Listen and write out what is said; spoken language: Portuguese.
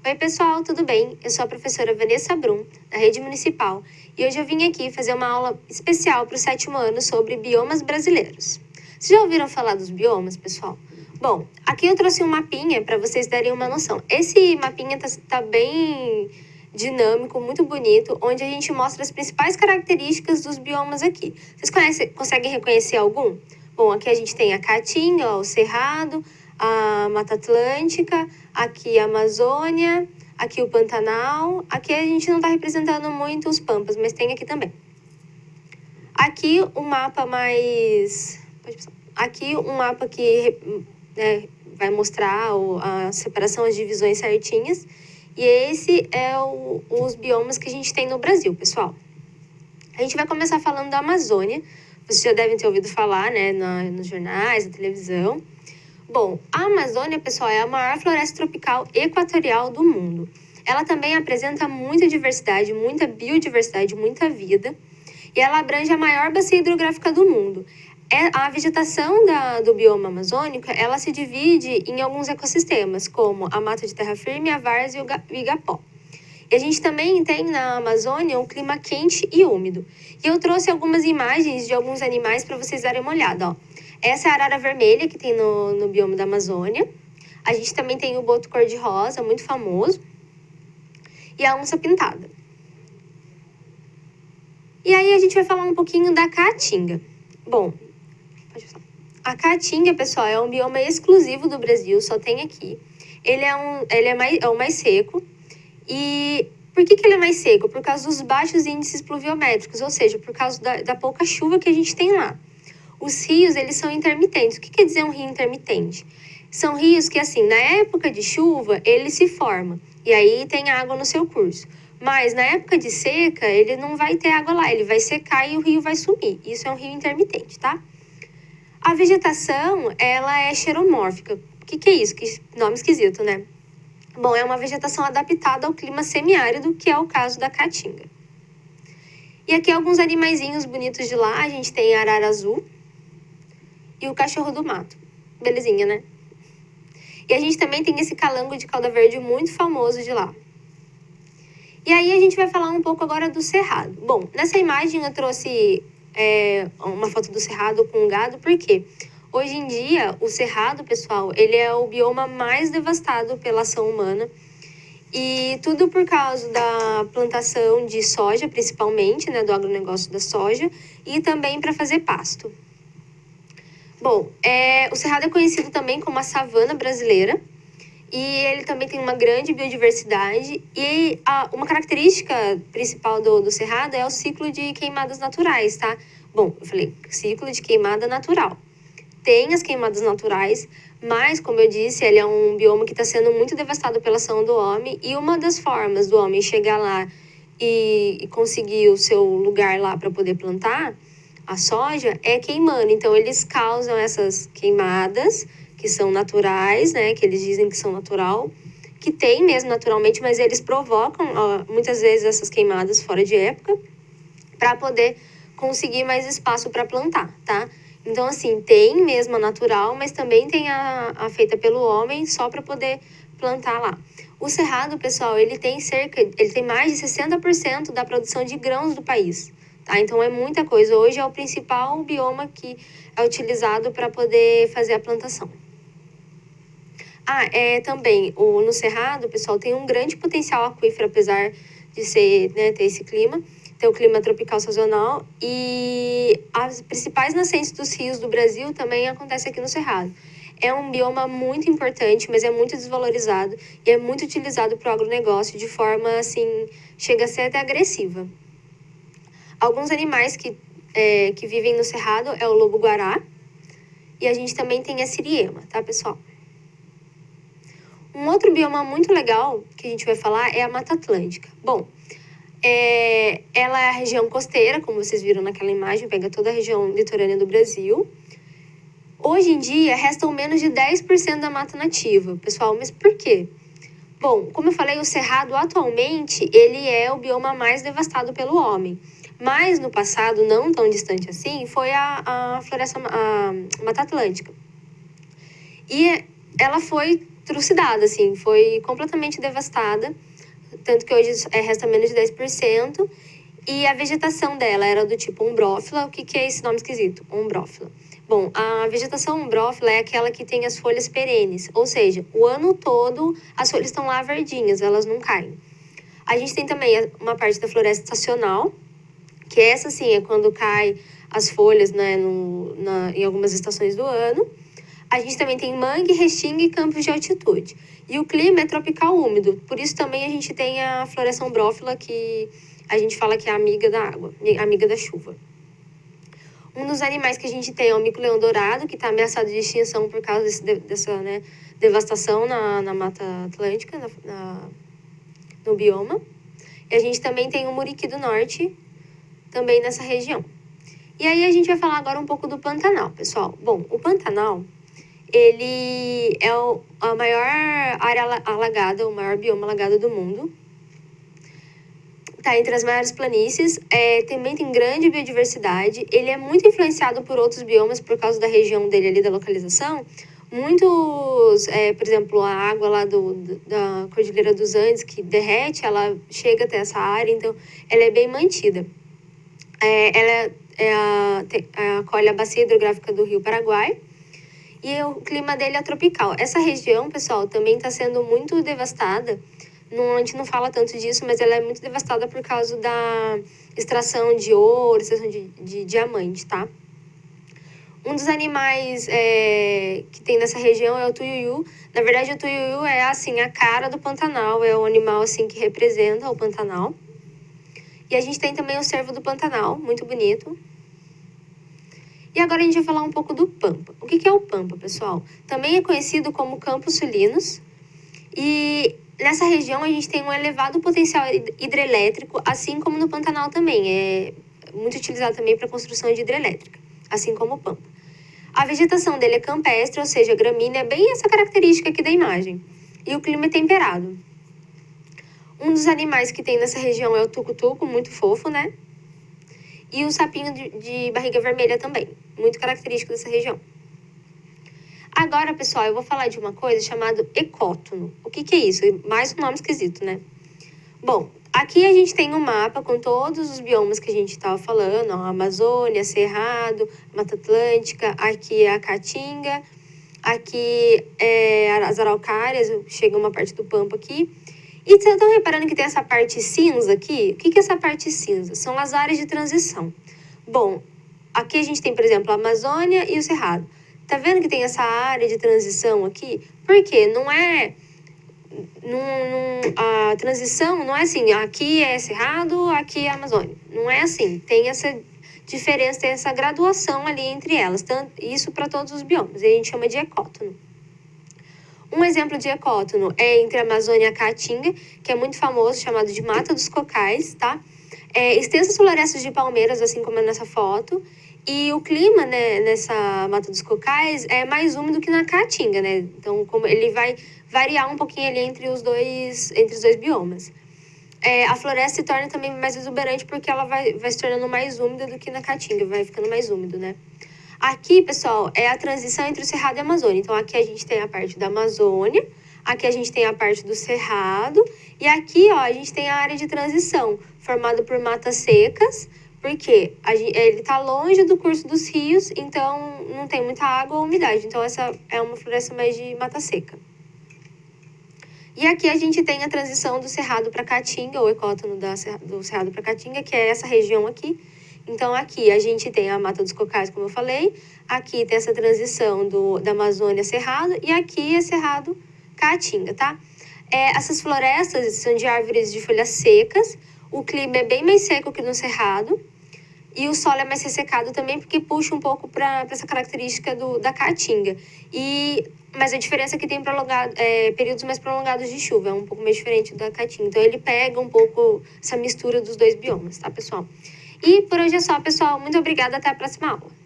Oi pessoal, tudo bem? Eu sou a professora Vanessa Brum, da Rede Municipal, e hoje eu vim aqui fazer uma aula especial para o 7º ano sobre biomas brasileiros. Vocês já ouviram falar dos biomas, pessoal? Bom, aqui eu trouxe um mapinha para vocês darem uma noção. Esse mapinha tá bem dinâmico, muito bonito, onde a gente mostra as principais características dos biomas aqui. Vocês conseguem reconhecer algum? Bom, aqui a gente tem a Caatinga, o Cerrado, a Mata Atlântica, aqui a Amazônia, aqui o Pantanal. Aqui a gente não está representando muito os Pampas, mas tem aqui também. Aqui o mapa mais... Aqui um mapa que vai mostrar a separação, as divisões certinhas. E esse é os biomas que a gente tem no Brasil, pessoal. A gente vai começar falando da Amazônia. Vocês já devem ter ouvido falar, né, nos jornais, na televisão. Bom, a Amazônia, pessoal, é a maior floresta tropical equatorial do mundo. Ela também apresenta muita diversidade, muita biodiversidade, muita vida. E ela abrange a maior bacia hidrográfica do mundo. A vegetação do bioma amazônico, ela se divide em alguns ecossistemas, como a mata de terra firme, a várzea e o igapó. E a gente também tem na Amazônia um clima quente e úmido. E eu trouxe algumas imagens de alguns animais para vocês darem uma olhada, ó. Essa é a arara vermelha que tem no bioma da Amazônia. A gente também tem o boto cor-de-rosa, muito famoso. E a onça pintada. E aí a gente vai falar um pouquinho da Caatinga. Bom, a Caatinga, pessoal, é um bioma exclusivo do Brasil, só tem aqui. Ele é o mais seco. E por que ele é mais seco? Por causa dos baixos índices pluviométricos, ou seja, por causa da pouca chuva que a gente tem lá. Os rios, eles são intermitentes. O que quer dizer um rio intermitente? São rios que, assim, na época de chuva, ele se forma. E aí tem água no seu curso. Mas na época de seca, ele não vai ter água lá. Ele vai secar e o rio vai sumir. Isso é um rio intermitente, tá? A vegetação, ela é xeromórfica. O que é isso? Que nome esquisito, né? Bom, é uma vegetação adaptada ao clima semiárido, que é o caso da Caatinga. E aqui alguns animaizinhos bonitos de lá. A gente tem a arara azul e o cachorro do mato. Belezinha, né? E a gente também tem esse calango de cauda verde muito famoso de lá. E aí a gente vai falar um pouco agora do cerrado. Bom, nessa imagem eu trouxe uma foto do cerrado com gado, por quê? Hoje em dia, o cerrado, pessoal, ele é o bioma mais devastado pela ação humana. E tudo por causa da plantação de soja, principalmente, né, do agronegócio da soja, e também para fazer pasto. Bom, o cerrado é conhecido também como a savana brasileira, e ele também tem uma grande biodiversidade, e uma característica principal do cerrado é o ciclo de queimadas naturais, tá? Bom, eu falei ciclo de queimada natural. Tem as queimadas naturais, mas, como eu disse, ele é um bioma que está sendo muito devastado pela ação do homem, e uma das formas do homem chegar lá e conseguir o seu lugar lá para poder plantar a soja é queimando. Então, eles causam essas queimadas, que são naturais, né? Que eles dizem que são natural, que tem mesmo naturalmente, mas eles provocam, muitas vezes, essas queimadas fora de época, para poder conseguir mais espaço para plantar, tá? Então, assim, tem mesmo a natural, mas também tem a feita pelo homem só para poder plantar lá. O cerrado, pessoal, ele tem mais de 60% da produção de grãos do país, tá? Então, é muita coisa. Hoje é o principal bioma que é utilizado para poder fazer a plantação. Também, no cerrado, pessoal, tem um grande potencial aquífero, apesar de ser, né, ter esse clima. Tem o clima tropical sazonal, e as principais nascentes dos rios do Brasil também acontecem aqui no Cerrado. É um bioma muito importante, mas é muito desvalorizado e é muito utilizado para o agronegócio de forma, assim, chega a ser até agressiva. Alguns animais que vivem no Cerrado é o lobo-guará, e a gente também tem a siriema, tá, pessoal? Um outro bioma muito legal que a gente vai falar é a Mata Atlântica. Bom, ela é a região costeira, como vocês viram naquela imagem, pega toda a região litorânea do Brasil. Hoje em dia, restam menos de 10% da mata nativa, pessoal, mas por quê? Bom, como eu falei, o cerrado atualmente, ele é o bioma mais devastado pelo homem. Mas no passado, não tão distante assim, foi a Mata Atlântica. E ela foi trucidada, assim, foi completamente devastada, tanto que hoje resta menos de 10%. E a vegetação dela era do tipo umbrófila. O que é esse nome esquisito? Umbrófila. Bom, a vegetação umbrófila é aquela que tem as folhas perenes, ou seja, o ano todo as folhas estão lá verdinhas, elas não caem. A gente tem também uma parte da floresta estacional, que essa sim é quando cai as folhas, né, em algumas estações do ano. A gente também tem mangue, restinga e campos de altitude. E o clima é tropical úmido, por isso também a gente tem a floresta umbrófila, que a gente fala que é amiga da água, amiga da chuva. Um dos animais que a gente tem é o mico-leão dourado, que está ameaçado de extinção por causa dessa, né, devastação na Mata Atlântica, no bioma. E a gente também tem o muriqui do norte, também nessa região. E aí a gente vai falar agora um pouco do Pantanal, pessoal. Bom, o Pantanal, ele é a maior área alagada, o maior bioma alagado do mundo. Está entre as maiores planícies, também tem grande biodiversidade. Ele é muito influenciado por outros biomas por causa da região dele ali, da localização. Muitos, por exemplo, a água lá da Cordilheira dos Andes, que derrete, ela chega até essa área, então ela é bem mantida. Ela acolhe a bacia hidrográfica do Rio Paraguai, e o clima dele é tropical. Essa região, pessoal, também está sendo muito devastada. A gente não fala tanto disso, mas ela é muito devastada por causa da extração de ouro, extração de diamante, tá? Um dos animais que tem nessa região é o tuiuiu. Na verdade, o tuiuiu é, assim, a cara do Pantanal. É o animal, assim, que representa o Pantanal. E a gente tem também o cervo do Pantanal, muito bonito. E agora a gente vai falar um pouco do Pampa. O que é o Pampa, pessoal? Também é conhecido como Campos Sulinos. E nessa região a gente tem um elevado potencial hidrelétrico, assim como no Pantanal também. É muito utilizado também para construção de hidrelétrica, assim como o Pampa. A vegetação dele é campestre, ou seja, gramínea, é bem essa característica aqui da imagem. E o clima é temperado. Um dos animais que tem nessa região é o tucutuco, muito fofo, né? E o sapinho de barriga vermelha também, muito característico dessa região. Agora, pessoal, eu vou falar de uma coisa chamada ecótono. O que é isso? Mais um nome esquisito, né? Bom, aqui a gente tem um mapa com todos os biomas que a gente estava falando, ó, Amazônia, Cerrado, Mata Atlântica, aqui é a Caatinga, aqui é as araucárias, chega uma parte do Pampa aqui. E vocês estão reparando que tem essa parte cinza aqui? O que é essa parte cinza? São as áreas de transição. Bom, aqui a gente tem, por exemplo, a Amazônia e o Cerrado. Tá vendo que tem essa área de transição aqui? Por quê? Não é... a transição não é assim, aqui é Cerrado, aqui é Amazônia. Não é assim. Tem essa diferença, tem essa graduação ali entre elas. Isso para todos os biomas. E a gente chama de ecótono. Um exemplo de ecótono é entre a Amazônia e a Caatinga, que é muito famoso, chamado de Mata dos Cocais, tá? Extensas florestas de palmeiras, assim como é nessa foto. E o clima, né, nessa Mata dos Cocais é mais úmido que na Caatinga, né? Então, como ele vai variar um pouquinho ali entre os dois biomas. A floresta se torna também mais exuberante porque ela vai se tornando mais úmida do que na Caatinga, vai ficando mais úmido, né? Aqui, pessoal, é a transição entre o Cerrado e a Amazônia. Então, aqui a gente tem a parte da Amazônia, aqui a gente tem a parte do Cerrado, e aqui, ó, a gente tem a área de transição, formada por matas secas, porque ele está longe do curso dos rios, então não tem muita água ou umidade. Então, essa é uma floresta mais de mata seca. E aqui a gente tem a transição do Cerrado para Caatinga, ou ecótono do Cerrado para Caatinga, que é essa região aqui. Então, aqui a gente tem a Mata dos Cocais, como eu falei. Aqui tem essa transição da Amazônia Cerrado. E aqui é Cerrado Caatinga, tá? Essas florestas são de árvores de folhas secas. O clima é bem mais seco que no Cerrado. E o solo é mais ressecado também, porque puxa um pouco para essa característica da Caatinga. Mas a diferença é que tem períodos mais prolongados de chuva. É um pouco mais diferente da Caatinga. Então, ele pega um pouco essa mistura dos dois biomas, tá, pessoal? E por hoje é só, pessoal. Muito obrigada. Até a próxima aula.